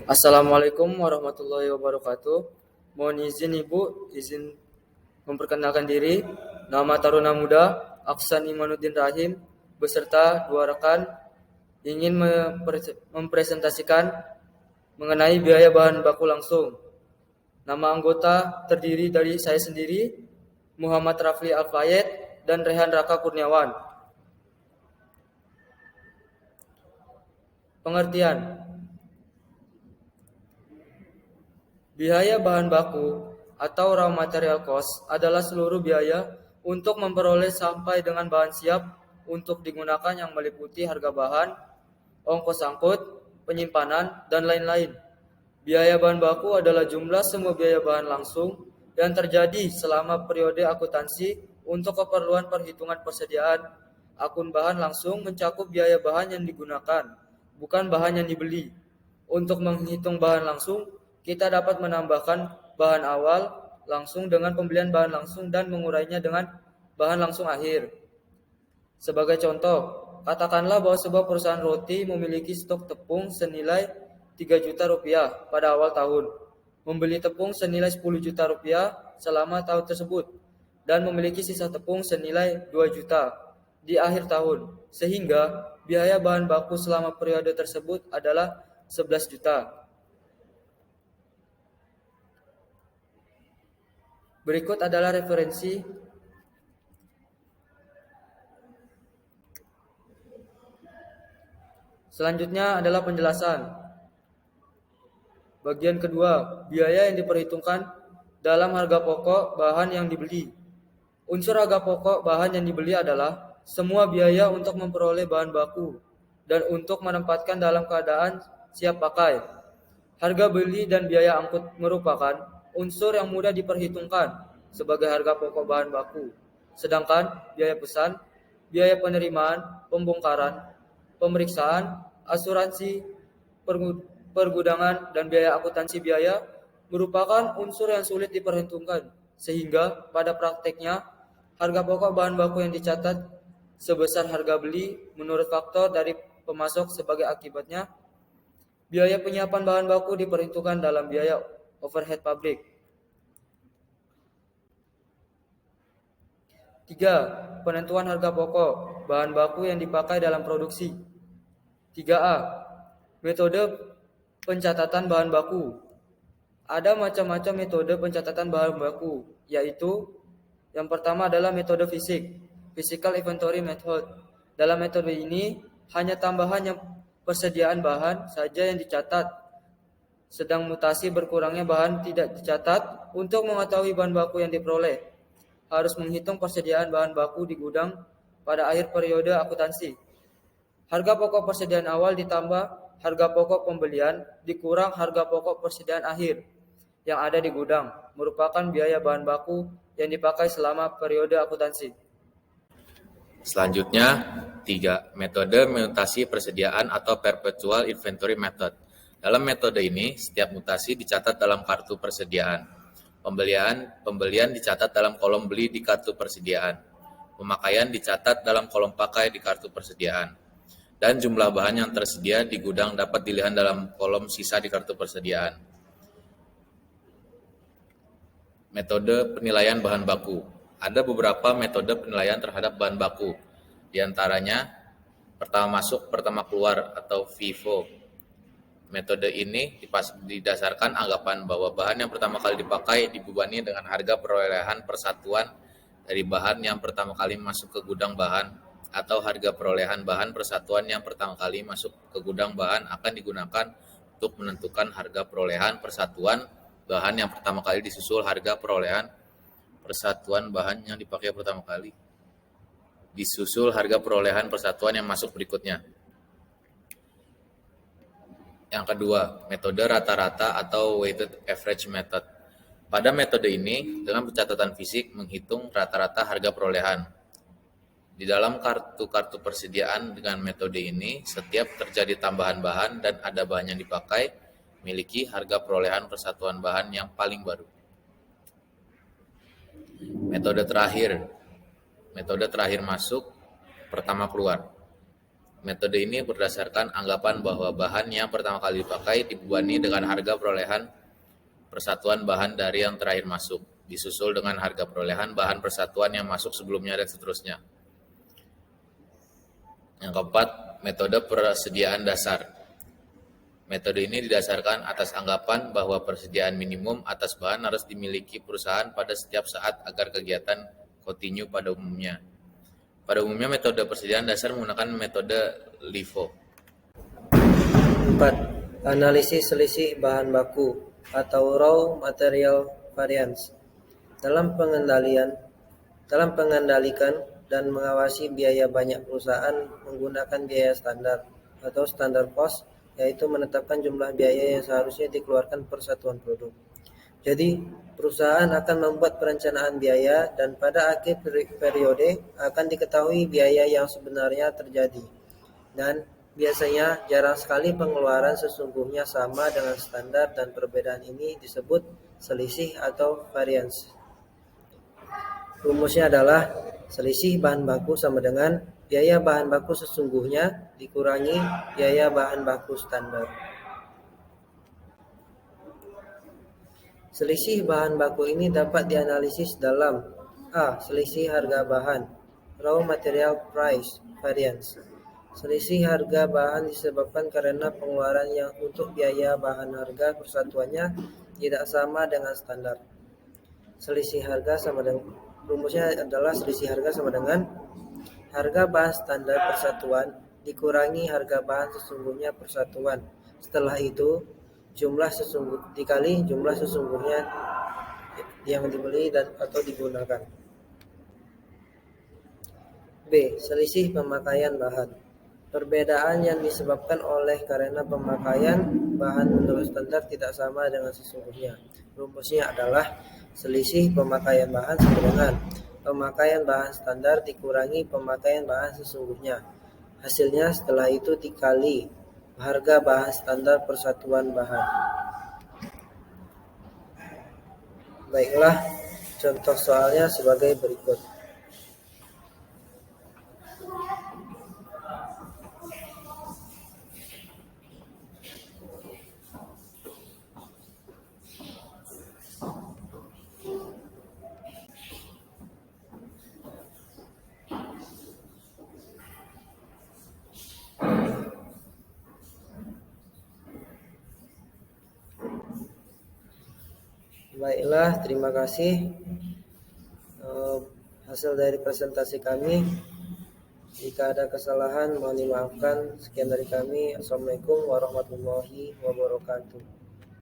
Assalamualaikum warahmatullahi wabarakatuh. Mohon izin Ibu, izin memperkenalkan diri. Nama Taruna Muda Aksan Imanuddin Rahim beserta dua rekan ingin mempresentasikan mengenai biaya bahan baku langsung. Nama anggota terdiri dari saya sendiri, Muhammad Rafli Al-Fayed, dan Rehan Raka Kurniawan. Pengertian. Biaya bahan baku atau raw material cost adalah seluruh biaya untuk memperoleh sampai dengan bahan siap untuk digunakan yang meliputi harga bahan, ongkos angkut, penyimpanan, dan lain-lain. Biaya bahan baku adalah jumlah semua biaya bahan langsung yang terjadi selama periode akuntansi untuk keperluan perhitungan persediaan. Akun bahan langsung mencakup biaya bahan yang digunakan, bukan bahan yang dibeli. Untuk menghitung bahan langsung, kita dapat menambahkan bahan awal langsung dengan pembelian bahan langsung dan mengurainya dengan bahan langsung akhir. Sebagai contoh, katakanlah bahwa sebuah perusahaan roti memiliki stok tepung senilai 3 juta rupiah pada awal tahun, membeli tepung senilai 10 juta rupiah selama tahun tersebut, dan memiliki sisa tepung senilai 2 juta di akhir tahun, sehingga biaya bahan baku selama periode tersebut adalah 11 juta. Berikut adalah referensi. Selanjutnya adalah penjelasan. Bagian kedua, biaya yang diperhitungkan dalam harga pokok bahan yang dibeli. Unsur harga pokok bahan yang dibeli adalah semua biaya untuk memperoleh bahan baku dan untuk menempatkan dalam keadaan siap pakai. Harga beli dan biaya angkut merupakan unsur yang mudah diperhitungkan sebagai harga pokok bahan baku. Sedangkan biaya pesan, biaya penerimaan, pembongkaran, pemeriksaan, asuransi, pergudangan, dan biaya akuntansi biaya merupakan unsur yang sulit diperhitungkan, sehingga pada prakteknya harga pokok bahan baku yang dicatat sebesar harga beli menurut faktor dari pemasok. Sebagai akibatnya, biaya penyiapan bahan baku diperhitungkan dalam biaya overhead pabrik. 3. Penentuan harga pokok bahan baku yang dipakai dalam produksi. 3A. Metode pencatatan bahan baku. Ada macam-macam metode pencatatan bahan baku, yaitu yang pertama adalah metode fisik, physical inventory method. Dalam metode ini, hanya tambahan yang persediaan bahan saja yang dicatat, sedang mutasi berkurangnya bahan tidak dicatat. Untuk mengetahui bahan baku yang diperoleh, harus menghitung persediaan bahan baku di gudang pada akhir periode akuntansi. Harga pokok persediaan awal ditambah harga pokok pembelian dikurang harga pokok persediaan akhir yang ada di gudang merupakan biaya bahan baku yang dipakai selama periode akuntansi. Selanjutnya, 3. Metode mutasi persediaan atau perpetual inventory method. Dalam metode ini, setiap mutasi dicatat dalam kartu persediaan. Pembelian dicatat dalam kolom beli di kartu persediaan. Pemakaian dicatat dalam kolom pakai di kartu persediaan. Dan jumlah bahan yang tersedia di gudang dapat dilihat dalam kolom sisa di kartu persediaan. Metode penilaian bahan baku. Ada beberapa metode penilaian terhadap bahan baku. Di antaranya, pertama masuk, pertama keluar atau FIFO. Metode ini didasarkan anggapan bahwa bahan yang pertama kali dipakai dibebani dengan harga perolehan persatuan dari bahan yang pertama kali masuk ke gudang bahan, atau harga perolehan bahan persatuan yang pertama kali masuk ke gudang bahan akan digunakan untuk menentukan harga perolehan persatuan bahan yang pertama kali disusul harga perolehan persatuan bahan yang dipakai pertama kali disusul harga perolehan persatuan yang masuk berikutnya. Yang kedua, metode rata-rata atau weighted average method. Pada metode ini, dengan pencatatan fisik menghitung rata-rata harga perolehan. Di dalam kartu-kartu persediaan dengan metode ini, setiap terjadi tambahan bahan dan ada bahan yang dipakai, memiliki harga perolehan persatuan bahan yang paling baru. Metode terakhir masuk, pertama keluar. Metode ini berdasarkan anggapan bahwa bahan yang pertama kali dipakai dibebani dengan harga perolehan persatuan bahan dari yang terakhir masuk, disusul dengan harga perolehan bahan persatuan yang masuk sebelumnya dan seterusnya. Yang keempat, metode persediaan dasar. Metode ini didasarkan atas anggapan bahwa persediaan minimum atas bahan harus dimiliki perusahaan pada setiap saat agar kegiatan kontinu pada umumnya. Pada umumnya metode persediaan dasar menggunakan metode LIFO. 4. Analisis selisih bahan baku atau Raw Material Variance. Dalam pengendalikan dan mengawasi biaya banyak perusahaan menggunakan biaya standar atau standar cost, yaitu menetapkan jumlah biaya yang seharusnya dikeluarkan per satuan produk. Jadi, perusahaan akan membuat perencanaan biaya dan pada akhir periode akan diketahui biaya yang sebenarnya terjadi. Dan biasanya jarang sekali pengeluaran sesungguhnya sama dengan standar dan perbedaan ini disebut selisih atau variance. Rumusnya adalah selisih bahan baku sama dengan biaya bahan baku sesungguhnya dikurangi biaya bahan baku standar. Selisih bahan baku ini dapat dianalisis dalam A. Selisih harga bahan Raw Material Price Variance. Selisih harga bahan disebabkan karena pengeluaran yang untuk biaya bahan harga persatuannya tidak sama dengan standar. Selisih harga sama dengan rumusnya adalah selisih harga sama dengan harga bahan standar persatuan dikurangi harga bahan sesungguhnya persatuan. Setelah itu dikali jumlah sesungguhnya yang dibeli dan atau digunakan. B. Selisih pemakaian bahan. Perbedaan yang disebabkan oleh karena pemakaian bahan menurut standar tidak sama dengan sesungguhnya. Rumusnya adalah selisih pemakaian bahan sama dengan pemakaian bahan standar dikurangi pemakaian bahan sesungguhnya. Hasilnya setelah itu dikali harga bahan standar persatuan bahan. Baiklah, contoh soalnya sebagai berikut. Baiklah, terima kasih. Hasil dari presentasi kami. Jika ada kesalahan mohon dimaafkan. Sekian dari kami. Assalamualaikum warahmatullahi wabarakatuh.